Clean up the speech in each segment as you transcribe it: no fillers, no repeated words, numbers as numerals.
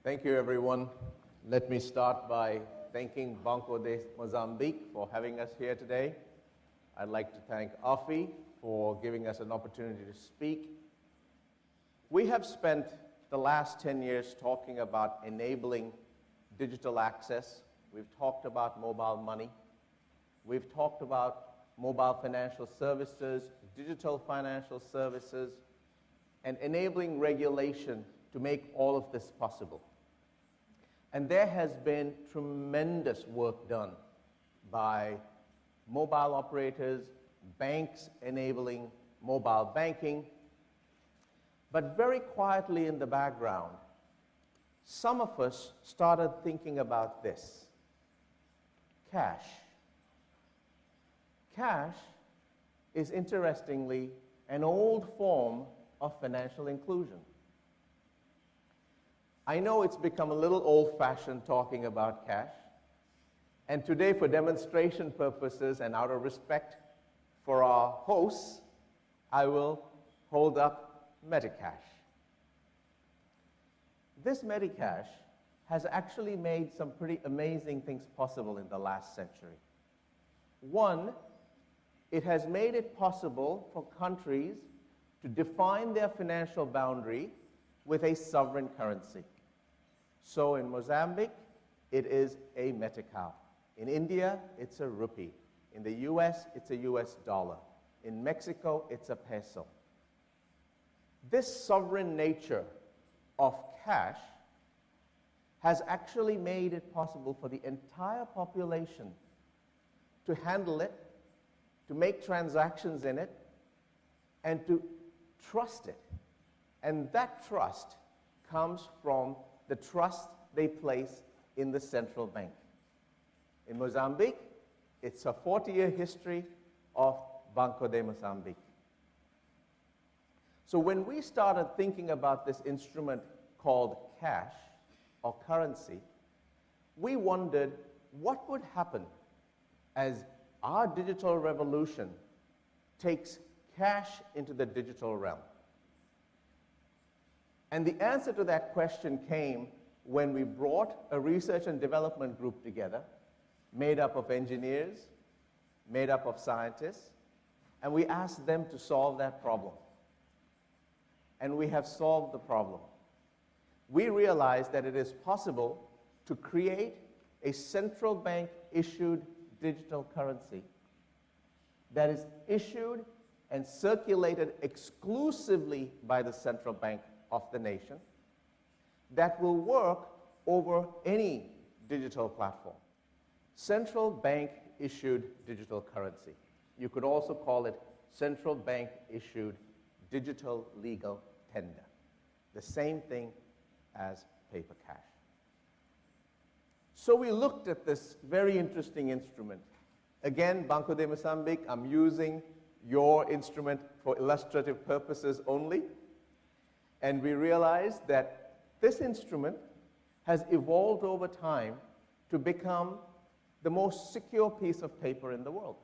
Thank you, everyone. Let me start by thanking Banco de Mozambique for having us here today. I'd like to thank AFI for giving us an opportunity to speak. We have spent the last 10 years talking about enabling digital access. We've talked about mobile money. We've talked about mobile financial services, digital financial services, and enabling regulation to make all of this possible. And there has been tremendous work done by mobile operators, banks enabling mobile banking. But very quietly in the background, some of us started thinking about this: cash. Cash is, interestingly, an old form of financial inclusion. I know it's become a little old-fashioned talking about cash, and today, for demonstration purposes and out of respect for our hosts, I will hold up Medicash. This Medicash has actually made some pretty amazing things possible in the last century. One, it has made it possible for countries to define their financial boundary with a sovereign currency. So in Mozambique, it is a metical. In India, it's a rupee. In the US, it's a US dollar. In Mexico, it's a peso. This sovereign nature of cash has actually made it possible for the entire population to handle it, to make transactions in it, and to trust it. And that trust comes from the trust they place in the central bank. In Mozambique, it's a 40-year history of Banco de Mozambique. So when we started thinking about this instrument called cash or currency, we wondered what would happen as our digital revolution takes cash into the digital realm. And the answer to that question came when we brought a research and development group together, made up of engineers, made up of scientists, and we asked them to solve that problem. And we have solved the problem. We realized that it is possible to create a central bank issued digital currency that is issued and circulated exclusively by the central bank of the nation, that will work over any digital platform. Central bank issued digital currency. You could also call it central bank issued digital legal tender. The same thing as paper cash. So we looked at this very interesting instrument. Again, Banco de Mozambique, I'm using your instrument for illustrative purposes only. And we realized that this instrument has evolved over time to become the most secure piece of paper in the world.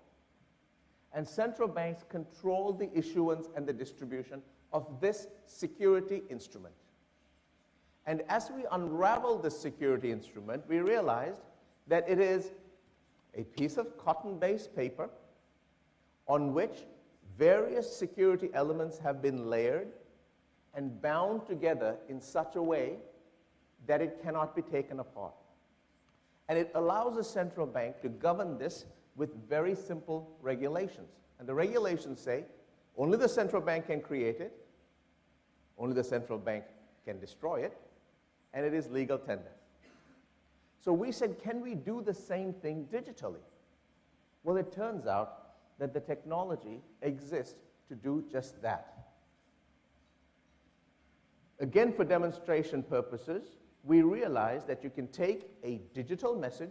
And central banks control the issuance and the distribution of this security instrument. And as we unraveled this security instrument, we realized that it is a piece of cotton-based paper on which various security elements have been layered and bound together in such a way that it cannot be taken apart. And it allows the central bank to govern this with very simple regulations. And the regulations say only the central bank can create it, only the central bank can destroy it, and it is legal tender. So we said, can we do the same thing digitally? Well, it turns out that the technology exists to do just that. Again, for demonstration purposes, we realized that you can take a digital message,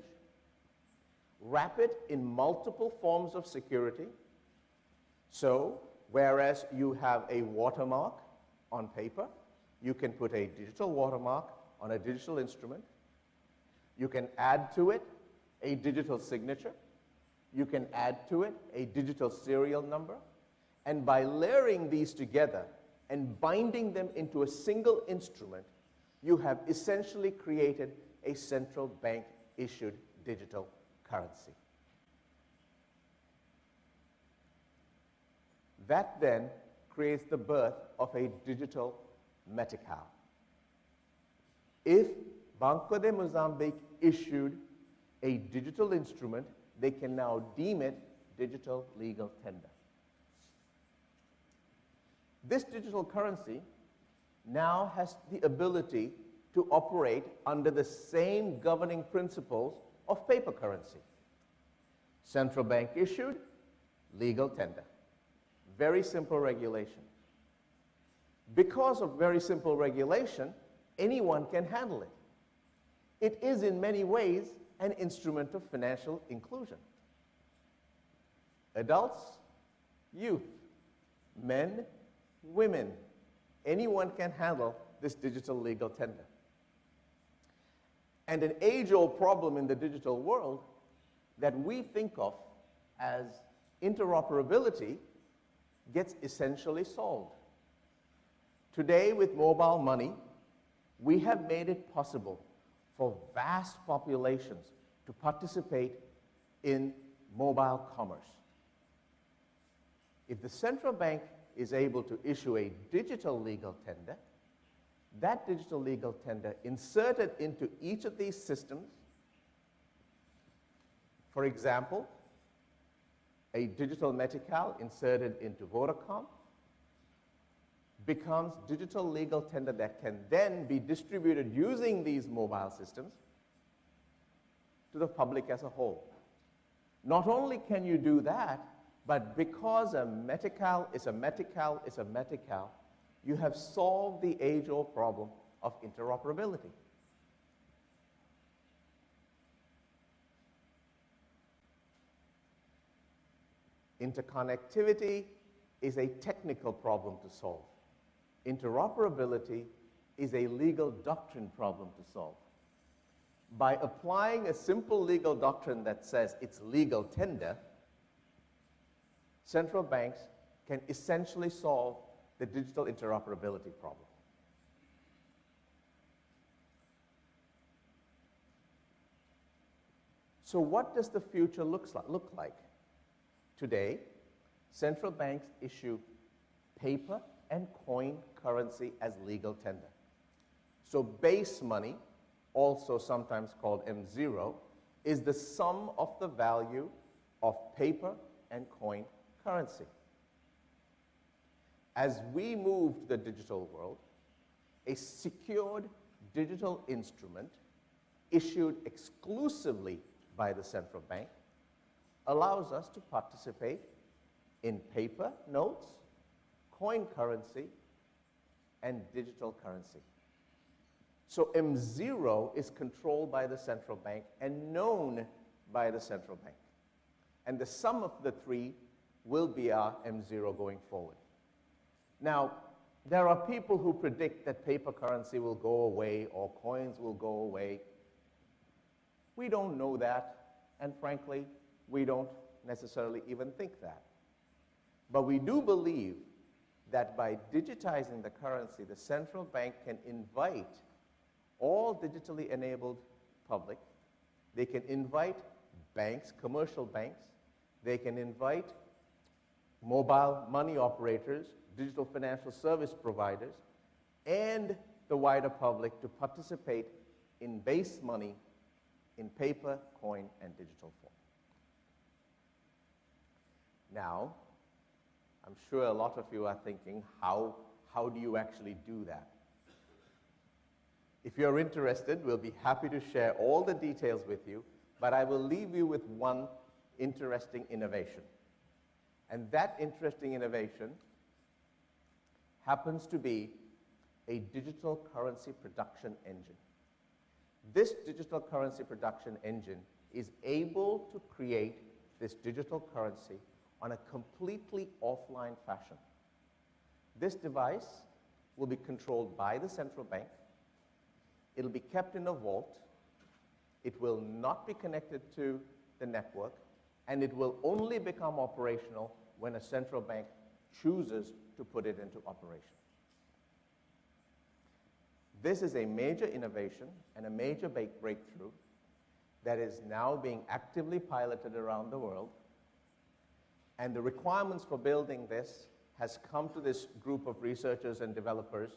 wrap it in multiple forms of security. So, whereas you have a watermark on paper, you can put a digital watermark on a digital instrument. You can add to it a digital signature. You can add to it a digital serial number. And by layering these together and binding them into a single instrument, you have essentially created a central bank issued digital currency. That then creates the birth of a digital metical. If Banco de Mozambique issued a digital instrument, they can now deem it digital legal tender. This digital currency now has the ability to operate under the same governing principles of paper currency. Central bank issued, legal tender. Very simple regulation. Because of very simple regulation, anyone can handle it. It is in many ways an instrument of financial inclusion. Adults, youth, men, women, anyone can handle this digital legal tender. And an age-old problem in the digital world that we think of as interoperability gets essentially solved. Today, with mobile money, we have made it possible for vast populations to participate in mobile commerce. If the central bank is able to issue a digital legal tender, that digital legal tender inserted into each of these systems, for example, a digital metical inserted into Vodacom, becomes digital legal tender that can then be distributed using these mobile systems to the public as a whole. Not only can you do that, but because a metical is a metical is a metical, you have solved the age-old problem of interoperability. Interconnectivity is a technical problem to solve. Interoperability is a legal doctrine problem to solve. By applying a simple legal doctrine that says it's legal tender, central banks can essentially solve the digital interoperability problem. So what does the future look like? Today, central banks issue paper and coin currency as legal tender. So base money, also sometimes called M0, is the sum of the value of paper and coin currency. As we move to the digital world, a secured digital instrument issued exclusively by the central bank allows us to participate in paper notes, coin currency, and digital currency. So M0 is controlled by the central bank and known by the central bank. And the sum of the three will be our M0 going forward. Now, there are people who predict that paper currency will go away or coins will go away. We don't know that, and frankly, we don't necessarily even think that. But we do believe that by digitizing the currency, the central bank can invite all digitally enabled public. They can invite banks, commercial banks. They can invite mobile money operators, digital financial service providers, and the wider public to participate in base money in paper, coin, and digital form. Now, I'm sure a lot of you are thinking, how do you actually do that? If you're interested, we'll be happy to share all the details with you, but I will leave you with one interesting innovation. And that interesting innovation happens to be a digital currency production engine. This digital currency production engine is able to create this digital currency on a completely offline fashion. This device will be controlled by the central bank. It'll be kept in a vault. It will not be connected to the network, and it will only become operational when a central bank chooses to put it into operation. This is a major innovation and a major breakthrough that is now being actively piloted around the world. And the requirements for building this has come to this group of researchers and developers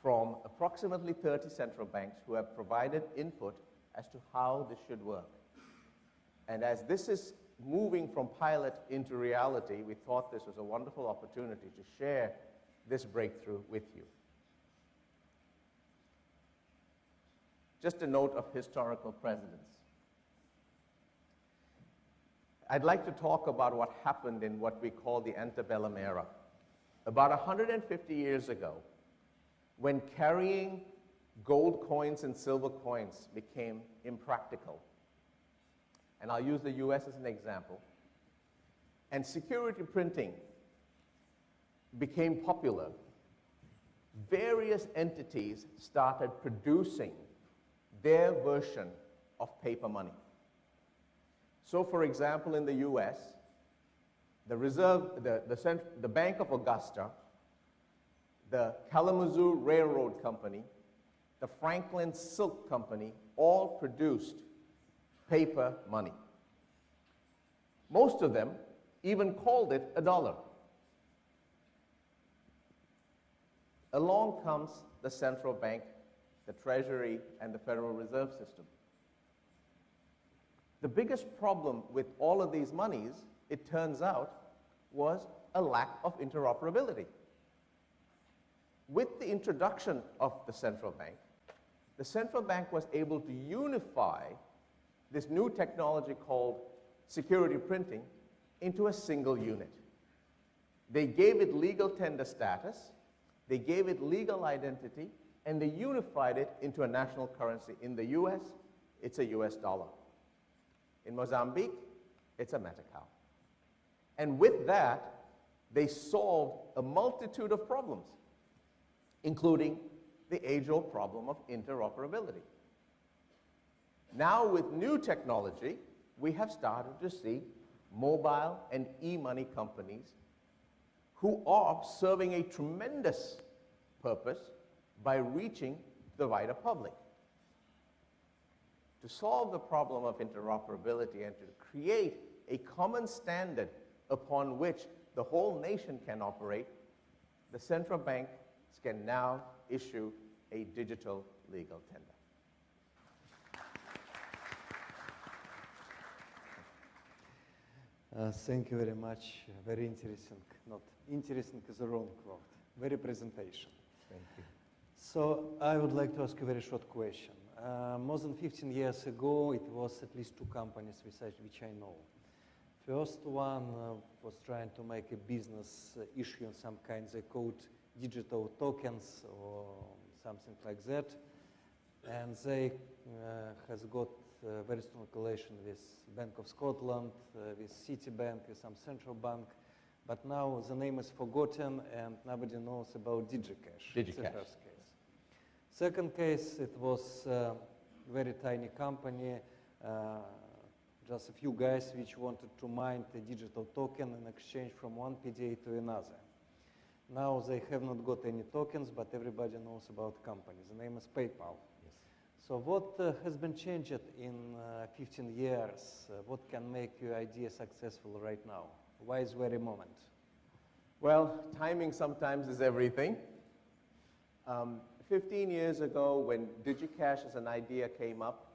from approximately 30 central banks who have provided input as to how this should work. And as this is moving from pilot into reality, we thought this was a wonderful opportunity to share this breakthrough with you. Just a note of historical precedence. I'd like to talk about what happened in what we call the antebellum era. About 150 years ago, when carrying gold coins and silver coins became impractical, and I'll use the US as an example, and security printing became popular, various entities started producing their version of paper money. So, for example, in the US, the Bank of Augusta, the Kalamazoo Railroad Company, the Franklin Silk Company, all produced paper money. Most of them even called it a dollar. Along comes the central bank, the Treasury, and the Federal Reserve System. The biggest problem with all of these monies, it turns out, was a lack of interoperability. With the introduction of the central bank was able to unify this new technology called security printing into a single unit. They gave it legal tender status, they gave it legal identity, and they unified it into a national currency. In the US, it's a US dollar. In Mozambique, it's a meticao. And with that, they solved a multitude of problems, including the age-old problem of interoperability. Now, with new technology, we have started to see mobile and e-money companies who are serving a tremendous purpose by reaching the wider public. To solve the problem of interoperability and to create a common standard upon which the whole nation can operate, the central banks can now issue a digital legal tender. Thank you very much. Very interesting. Not interesting is the wrong word. Very presentation. Thank you. So I would like to ask you a very short question. More than 15 years ago, it was at least two companies which I know. First one was trying to make a business issuing some kinds of code digital tokens or something like that. And they has got very strong relation with Bank of Scotland, with Citibank, with some central bank. But now the name is forgotten and nobody knows about DigiCash. DigiCash. It's the first case. Second case, it was a very tiny company, just a few guys which wanted to mine a digital token in exchange from one PDA to another. Now they have not got any tokens, but everybody knows about company. The name is PayPal. Yes. So what has been changed in 15 years? What can make your idea successful right now? Why is very moment? Well, timing sometimes is everything. 15 years ago, when DigiCash as an idea came up,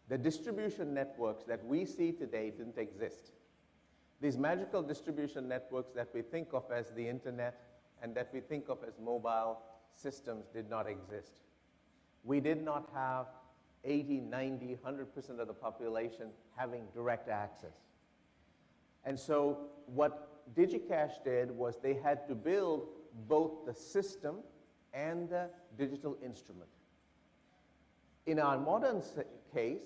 the distribution networks that we see today didn't exist. These magical distribution networks that we think of as the internet and that we think of as mobile systems did not exist. We did not have 80, 90, 100% of the population having direct access. And so what DigiCash did was they had to build both the system and the digital instrument. In our modern case,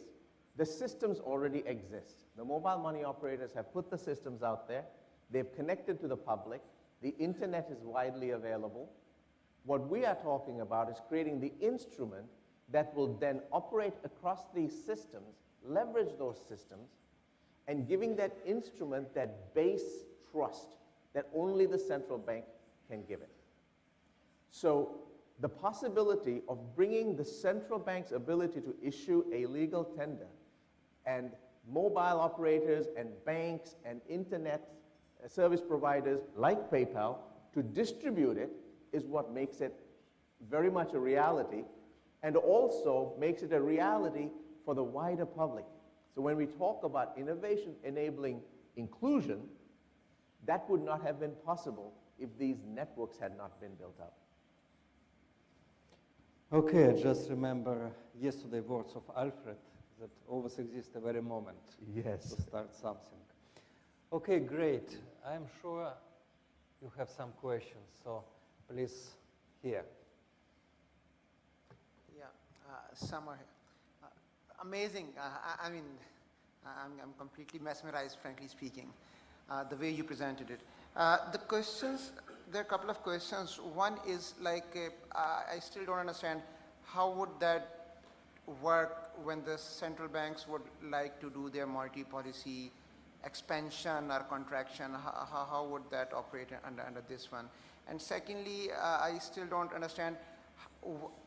the systems already exist. The mobile money operators have put the systems out there. They've connected to the public. The internet is widely available. What we are talking about is creating the instrument that will then operate across these systems, leverage those systems, and giving that instrument that base trust that only the central bank can give it. So the possibility of bringing the central bank's ability to issue a legal tender and mobile operators and banks and internet service providers like PayPal to distribute it is what makes it very much a reality, and also makes it a reality for the wider public. So when we talk about innovation enabling inclusion, that would not have been possible if these networks had not been built up. Okay, I just remember yesterday's words of Alfred, that always exists a very moment Yes. to start something. Okay, great. I'm sure you have some questions, so please, here. Yeah, Samar. Amazing. I mean, I'm completely mesmerized, frankly speaking, the way you presented it. The questions, there are a couple of questions. One is like, I still don't understand how would that work when the central banks would like to do their monetary policy expansion or contraction. How would that operate under this one? And secondly, I still don't understand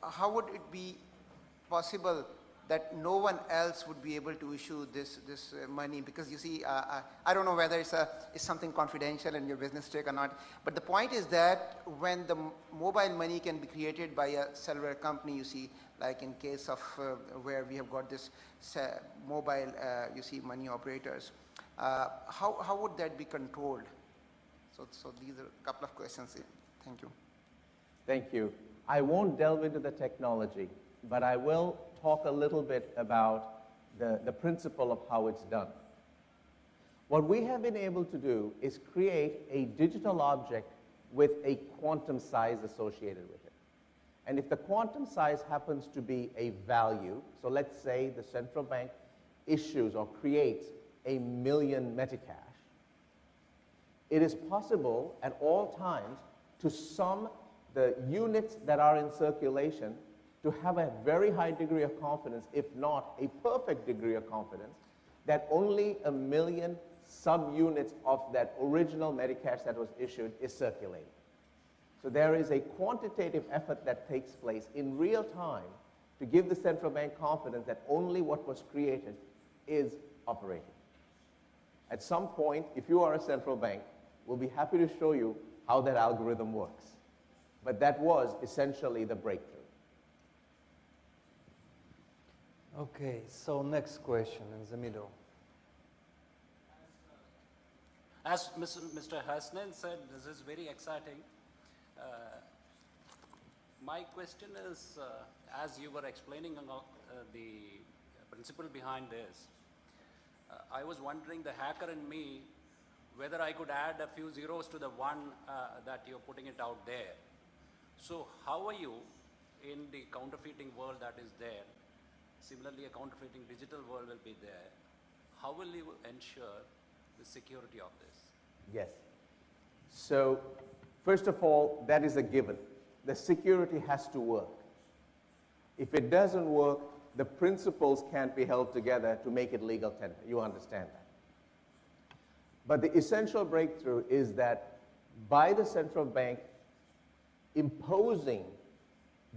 how would it be possible that no one else would be able to issue this money, because you see, I don't know whether it's something confidential in your business trick or not, but the point is that when the mobile money can be created by a cellular company, you see, like in case of where we have got this mobile, you see, money operators, how would that be controlled? So these are a couple of questions. Thank you. Thank you. I won't delve into the technology, but I will talk a little bit about the principle of how it's done. What we have been able to do is create a digital object with a quantum size associated with it. And if the quantum size happens to be a value, so let's say the central bank issues or creates 1 million Metacash, it is possible at all times to sum the units that are in circulation to have a very high degree of confidence, if not a perfect degree of confidence, that only 1 million subunits of that original Metacash that was issued is circulating. So there is a quantitative effort that takes place in real time to give the central bank confidence that only what was created is operating. At some point, if you are a central bank, we'll be happy to show you how that algorithm works. But that was essentially the breakthrough. Okay, so next question in the middle. As Mr. Hasnain said, this is very exciting. My question is, as you were explaining the principle behind this, I was wondering, the hacker in me, whether I could add a few zeros to the one that you're putting it out there. So how are you in the counterfeiting world that is there? Similarly, a counterfeiting digital world will be there. How will you ensure the security of this? Yes. So, first of all, that is a given. The security has to work. If it doesn't work, the principles can't be held together to make it legal tender. You understand that. But the essential breakthrough is that by the central bank imposing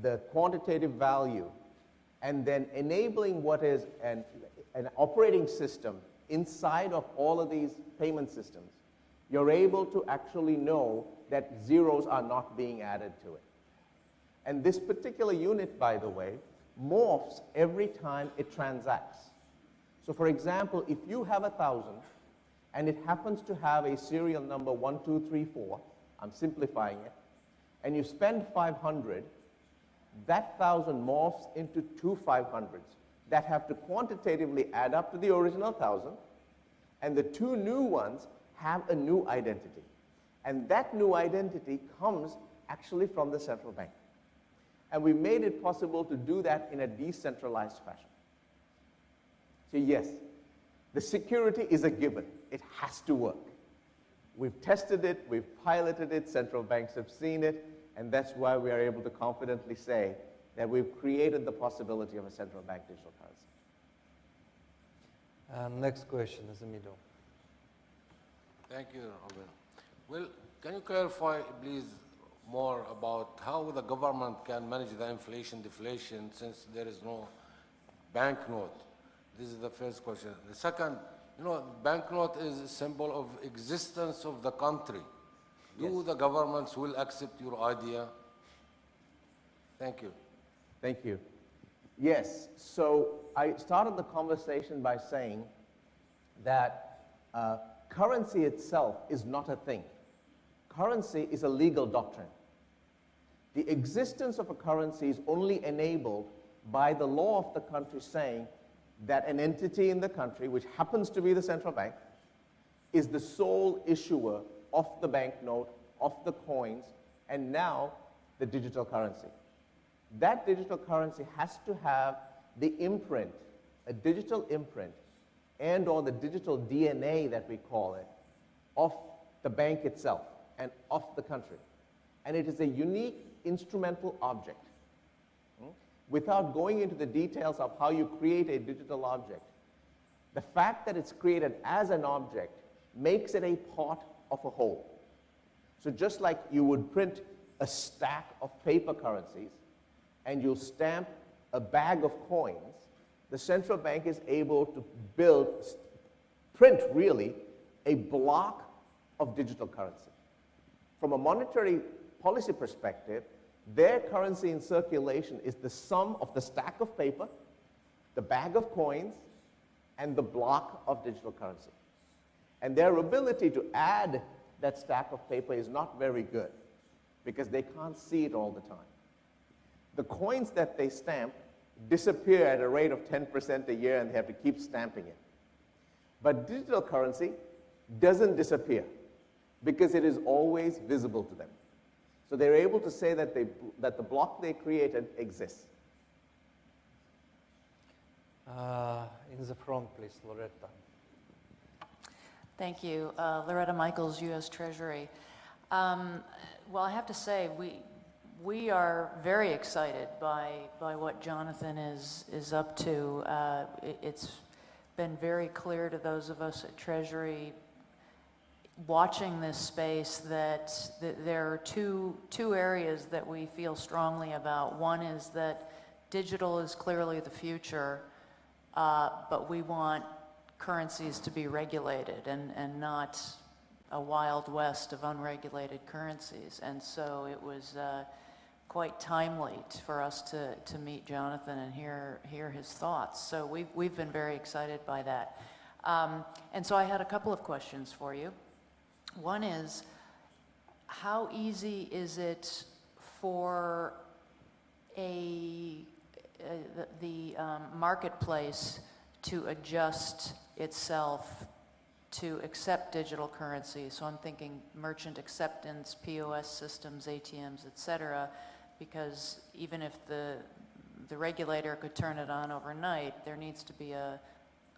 the quantitative value and then enabling what is an operating system inside of all of these payment systems, you're able to actually know that zeros are not being added to it. And this particular unit, by the way, morphs every time it transacts. So for example, if you have 1,000 and it happens to have a serial number 1234, I'm simplifying it, and you spend 500, that 1,000 morphs into 2 500s that have to quantitatively add up to the original 1,000, and the 2 new ones have a new identity. And that new identity comes actually from the central bank. And we made it possible to do that in a decentralized fashion. So yes, the security is a given. It has to work. We've tested it, we've piloted it, central banks have seen it, and that's why we are able to confidently say that we've created the possibility of a central bank digital currency. Next question is the middle. Thank you, Robin. Well, can you clarify, please, more about how the government can manage the inflation deflation since there is no banknote? This is the first question. The second, banknote is a symbol of existence of the country. Do the governments will accept your idea? Thank you. Thank you. Yes, so I started the conversation by saying that currency itself is not a thing. Currency is a legal doctrine. The existence of a currency is only enabled by the law of the country saying that an entity in the country, which happens to be the central bank, is the sole issuer of the banknote, of the coins, and now the digital currency. That digital currency has to have the imprint, a digital imprint, and or the digital DNA that we call it, of the bank itself and of the country. And it is a unique instrumental object. Without going into the details of how you create a digital object, the fact that it's created as an object makes it a part of a whole. So just like you would print a stack of paper currencies and you'll stamp a bag of coins, the central bank is able to print really a block of digital currency. From a monetary policy perspective, their currency in circulation is the sum of the stack of paper, the bag of coins, and the block of digital currency. And their ability to add that stack of paper is not very good because they can't see it all the time. The coins that they stamp disappear at a rate of 10% a year and they have to keep stamping it. But digital currency doesn't disappear because it is always visible to them. So they're able to say that, that the block they created exists. In the front, please, Loretta. Thank you. Loretta Michaels, U.S. Treasury. Well, I have to say, we are very excited by what Jonathan is up to. It's been very clear to those of us at Treasury watching this space that there are two areas that we feel strongly about. One is that digital is clearly the future, but we want currencies to be regulated and not a wild west of unregulated currencies. And so it was quite timely for us to meet Jonathan and hear his thoughts. So we've been very excited by that. And so I had a couple of questions for you. One is, how easy is it for the marketplace to adjust itself to accept digital currency? So I'm thinking merchant acceptance, POS systems, ATMs, et cetera, because even if the regulator could turn it on overnight, there needs to be a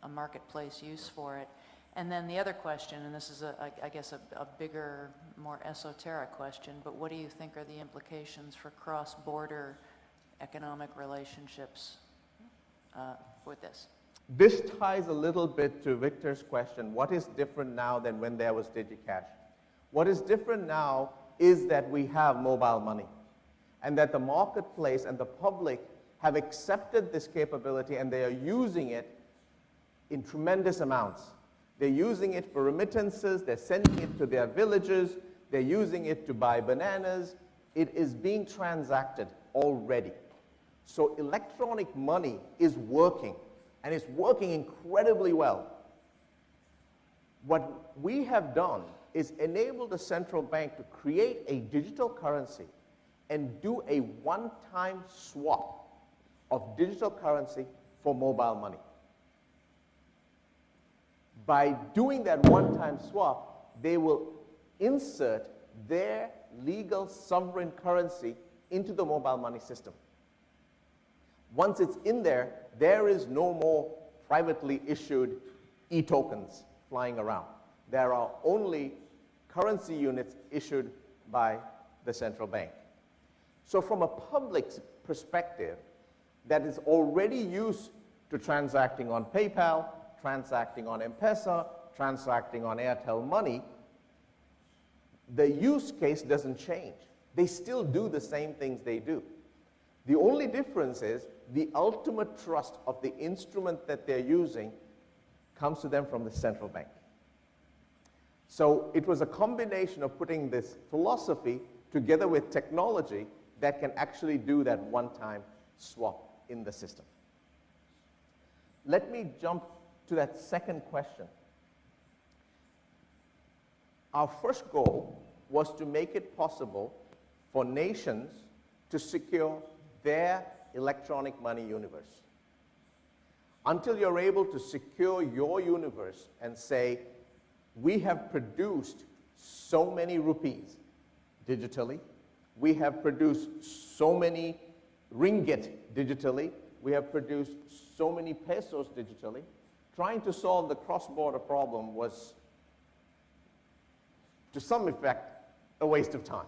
marketplace use for it. And then the other question, and this is, I guess, a bigger, more esoteric question, but what do you think are the implications for cross-border economic relationships with this? This ties a little bit to Victor's question, what is different now than when there was DigiCash? What is different now is that we have mobile money, and that the marketplace and the public have accepted this capability and they are using it in tremendous amounts. They're using it for remittances, they're sending it to their villages, they're using it to buy bananas. It is being transacted already. So electronic money is working, and it's working incredibly well. What we have done is enable the central bank to create a digital currency and do a one-time swap of digital currency for mobile money. By doing that one-time swap, they will insert their legal sovereign currency into the mobile money system. Once it's in there, there is no more privately issued e-tokens flying around. There are only currency units issued by the central bank. So from a public perspective that is already used to transacting on PayPal, transacting on M-Pesa, transacting on Airtel Money, the use case doesn't change. They still do the same things they do. The only difference is the ultimate trust of the instrument that they're using comes to them from the central bank. So it was a combination of putting this philosophy together with technology that can actually do that one-time swap in the system. Let me jump to that second question. Our first goal was to make it possible for nations to secure their electronic money universe. Until you're able to secure your universe and say, we have produced so many rupees digitally, we have produced so many ringgit digitally, we have produced so many pesos digitally, trying to solve the cross-border problem was, to some effect, a waste of time.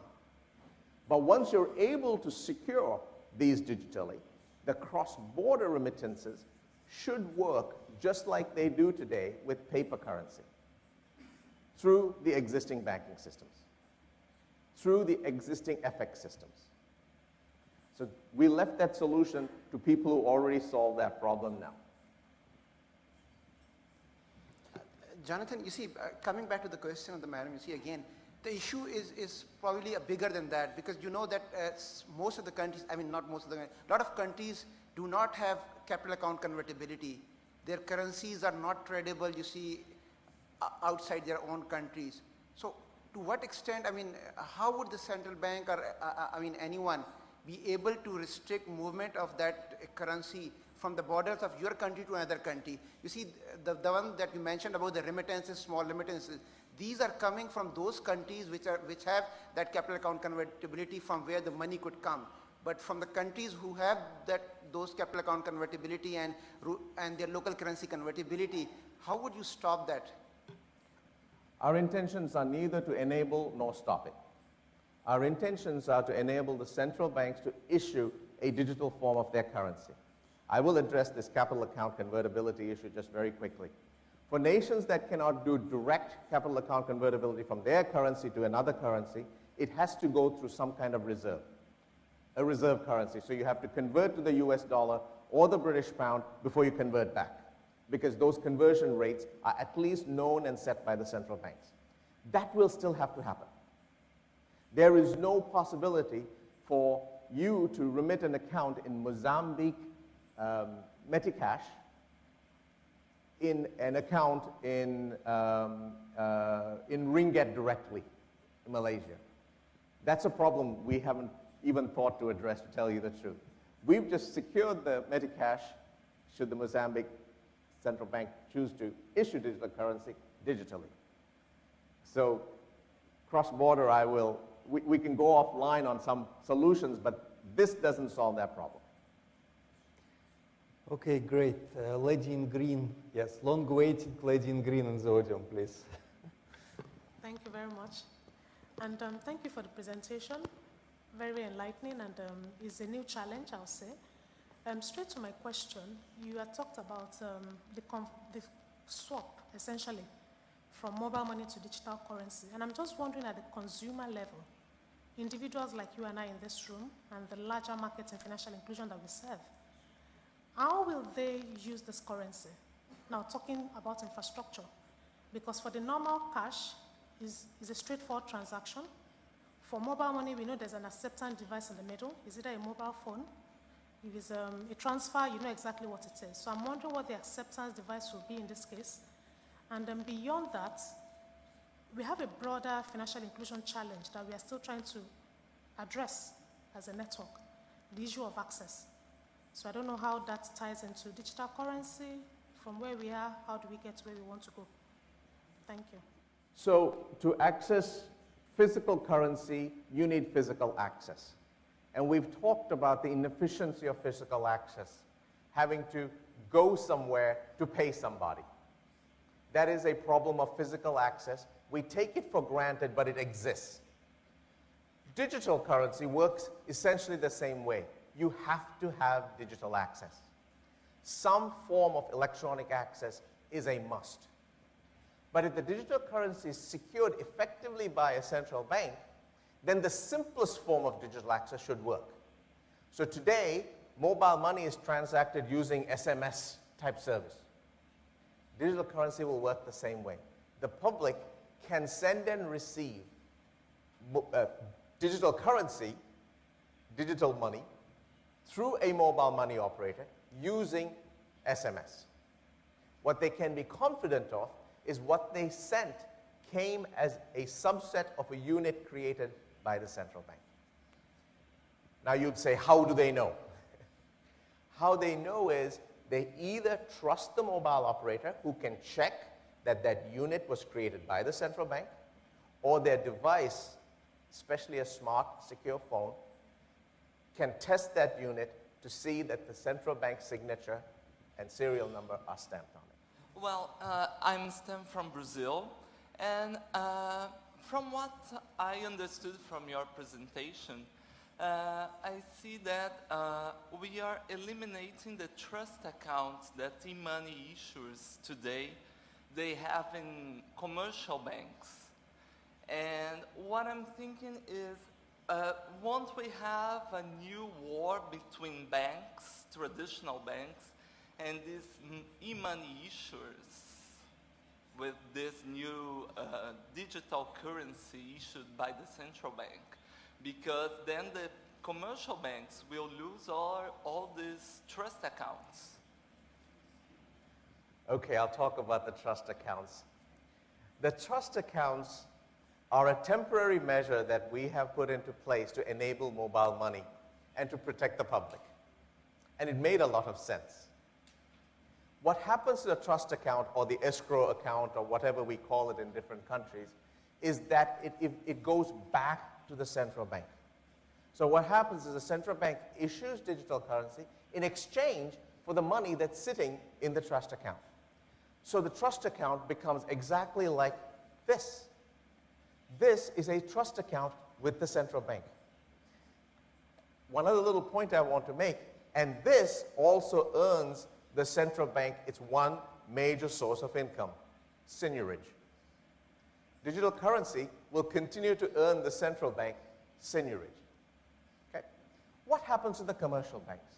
But once you're able to secure these digitally, the cross-border remittances should work just like they do today with paper currency, through the existing banking systems, through the existing FX systems. So we left that solution to people who already solved that problem now. Jonathan, you see, coming back to the question of the madam, you see again, the issue is probably bigger than that, because you know that most of the countries, I mean not most of the countries, a lot of countries do not have capital account convertibility. Their currencies are not tradable, you see, outside their own countries. So to what extent, I mean, how would the central bank or I mean anyone be able to restrict movement of that currency from the borders of your country to another country? You see, the one that you mentioned about the remittances, small remittances, these are coming from those countries which have that capital account convertibility from where the money could come. But from the countries who have those capital account convertibility and their local currency convertibility, how would you stop that? Our intentions are neither to enable nor stop it. Our intentions are to enable the central banks to issue a digital form of their currency. I will address this capital account convertibility issue just very quickly. For nations that cannot do direct capital account convertibility from their currency to another currency, it has to go through some kind of reserve, a reserve currency. So you have to convert to the US dollar or the British pound before you convert back, because those conversion rates are at least known and set by the central banks. That will still have to happen. There is no possibility for you to remit an account in Mozambique Meticash in an account in ringgit directly in Malaysia. That's a problem we haven't even thought to address, to tell you the truth. We've just secured the Meticash should the Mozambique central bank choose to issue digital currency digitally. So cross-border, we can go offline on some solutions, but this doesn't solve that problem. Okay, great. Lady in green, yes, long waiting lady in green on the audience, please. Thank you very much. And thank you for the presentation. Very enlightening, and is a new challenge, I'll say. Straight to my question, you had talked about the swap, essentially, from mobile money to digital currency. And I'm just wondering, at the consumer level, individuals like you and I in this room, and the larger markets in financial inclusion that we serve, how will they use this currency? Now, talking about infrastructure, because for the normal cash, is a straightforward transaction. For mobile money, we know there's an acceptance device in the middle. Is it a mobile phone? If it's a transfer, you know exactly what it is. So I'm wondering what the acceptance device will be in this case. And then beyond that, we have a broader financial inclusion challenge that we are still trying to address as a network, the issue of access. So I don't know how that ties into digital currency. From where we are, how do we get to where we want to go? Thank you. So to access physical currency, you need physical access. And we've talked about the inefficiency of physical access, having to go somewhere to pay somebody. That is a problem of physical access. We take it for granted, but it exists. Digital currency works essentially the same way. You have to have digital access. Some form of electronic access is a must. But if the digital currency is secured effectively by a central bank, then the simplest form of digital access should work. So today, mobile money is transacted using SMS type service. Digital currency will work the same way. The public can send and receive digital currency, digital money, through a mobile money operator using SMS. What they can be confident of is what they sent came as a subset of a unit created by the central bank. Now you'd say, how do they know? How they know is they either trust the mobile operator who can check that that unit was created by the central bank, or their device, especially a smart, secure phone, can test that unit to see that the central bank signature and serial number are stamped on it. Well, I'm Stan from Brazil, and from what I understood from your presentation, I see that we are eliminating the trust accounts that e-money issuers today, they have in commercial banks. And what I'm thinking is, won't we have a new war between banks, traditional banks, and these e-money issuers with this new digital currency issued by the central bank? Because then the commercial banks will lose all these trust accounts. Okay, I'll talk about the trust accounts. The trust accounts are a temporary measure that we have put into place to enable mobile money and to protect the public. And it made a lot of sense. What happens to the trust account or the escrow account or whatever we call it in different countries is that it goes back to the central bank. So what happens is the central bank issues digital currency in exchange for the money that's sitting in the trust account. So the trust account becomes exactly like this. This is a trust account with the central bank. One other little point I want to make, and this also earns the central bank its one major source of income, seigniorage. Digital currency will continue to earn the central bank seigniorage. Okay? What happens to the commercial banks?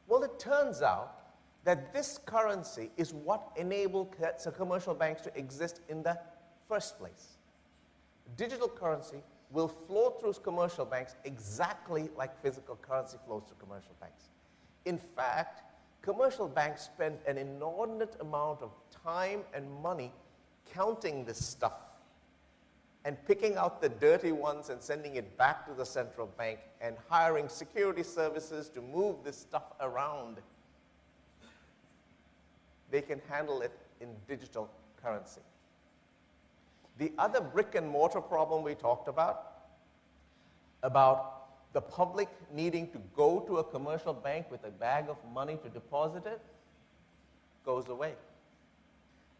Well, it turns out that this currency is what enabled commercial banks to exist in the first place. Digital currency will flow through commercial banks exactly like physical currency flows through commercial banks. In fact, commercial banks spend an inordinate amount of time and money counting this stuff and picking out the dirty ones and sending it back to the central bank and hiring security services to move this stuff around. They can handle it in digital currency. The other brick and mortar problem we talked about the public needing to go to a commercial bank with a bag of money to deposit it, goes away.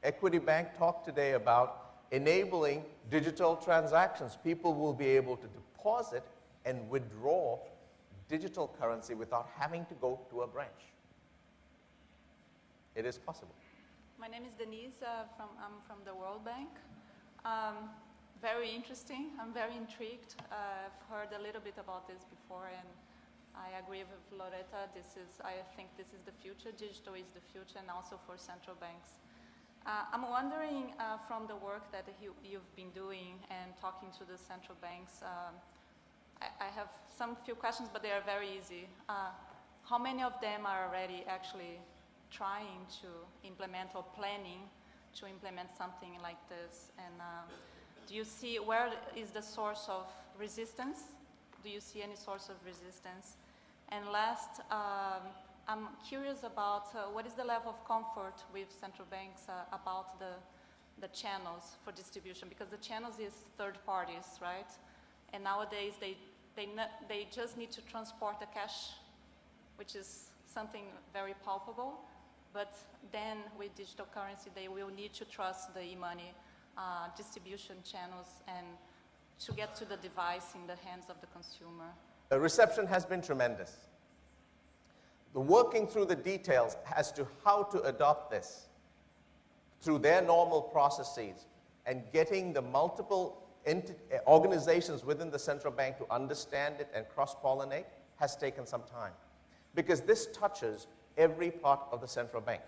Equity Bank talked today about enabling digital transactions. People will be able to deposit and withdraw digital currency without having to go to a branch. It is possible. My name is Denise. I'm from the World Bank. Very interesting. I'm very intrigued. I've heard a little bit about this before, and I agree with Loretta. I think this is the future. Digital is the future, and also for central banks. I'm wondering, from the work that you've been doing and talking to the central banks, I have few questions, but they are very easy. How many of them are already actually trying to implement or planning to implement something like this? And do you see where is the source of resistance? Do you see any source of resistance? And last, I'm curious about what is the level of comfort with central banks about the channels for distribution, because the channels is third parties, right? And nowadays they just need to transport the cash, which is something very palpable. But then with digital currency, they will need to trust the e-money distribution channels and to get to the device in the hands of the consumer. The reception has been tremendous. The working through the details as to how to adopt this through their normal processes and getting the multiple organizations within the central bank to understand it and cross-pollinate has taken some time. Because this touches every part of the central bank.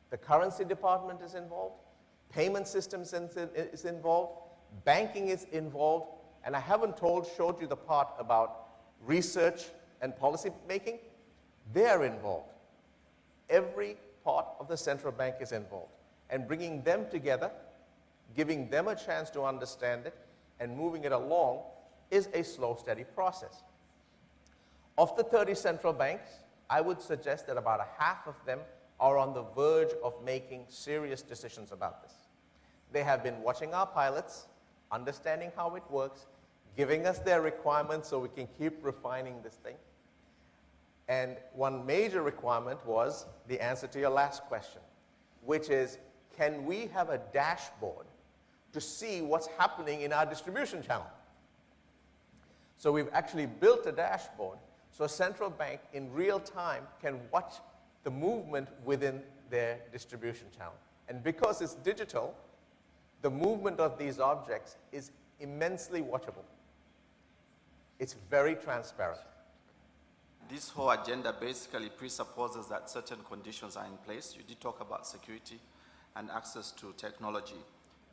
The currency department is involved, payment systems is involved, banking is involved, and I haven't showed you the part about research and policy making. They're involved. Every part of the central bank is involved. And bringing them together, giving them a chance to understand it, and moving it along is a slow, steady process. Of the 30 central banks, I would suggest that about a half of them are on the verge of making serious decisions about this. They have been watching our pilots, understanding how it works, giving us their requirements so we can keep refining this thing. And one major requirement was the answer to your last question, which is, can we have a dashboard to see what's happening in our distribution channel? So we've actually built a dashboard so a central bank in real time can watch the movement within their distribution channel. And because it's digital, the movement of these objects is immensely watchable. It's very transparent. This whole agenda basically presupposes that certain conditions are in place. You did talk about security and access to technology.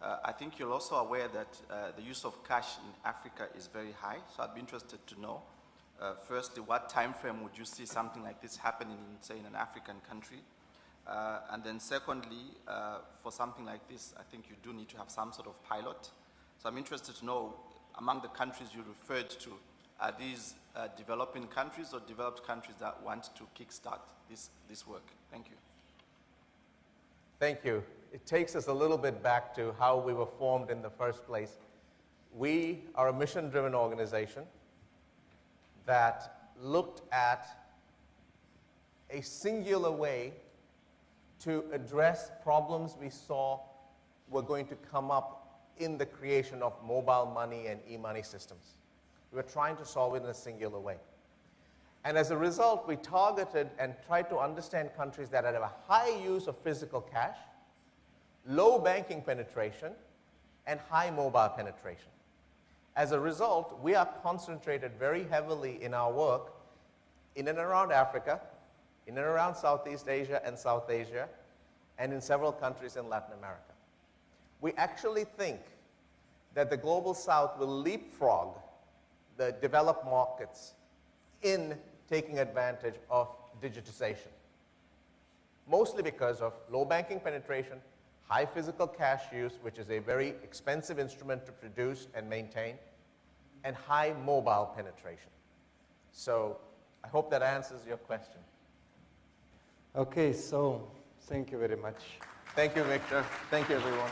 I think you're also aware that the use of cash in Africa is very high, so I'd be interested to know, firstly, what time frame would you see something like this happening in, say, in an African country? And then secondly, for something like this, I think you do need to have some sort of pilot. So I'm interested to know, among the countries you referred to, are these developing countries or developed countries that want to kickstart this work? Thank you. Thank you. It takes us a little bit back to how we were formed in the first place. We are a mission-driven organization that looked at a singular way to address problems we saw were going to come up in the creation of mobile money and e-money systems. We were trying to solve it in a singular way. And as a result, we targeted and tried to understand countries that had a high use of physical cash, low banking penetration, and high mobile penetration. As a result, we are concentrated very heavily in our work in and around Africa, in and around Southeast Asia and South Asia, and in several countries in Latin America. We actually think that the Global South will leapfrog the developed markets in taking advantage of digitization, mostly because of low banking penetration, high physical cash use, which is a very expensive instrument to produce and maintain, and high mobile penetration. So I hope that answers your question. Okay, so thank you very much. Thank you, Victor. Thank you, everyone.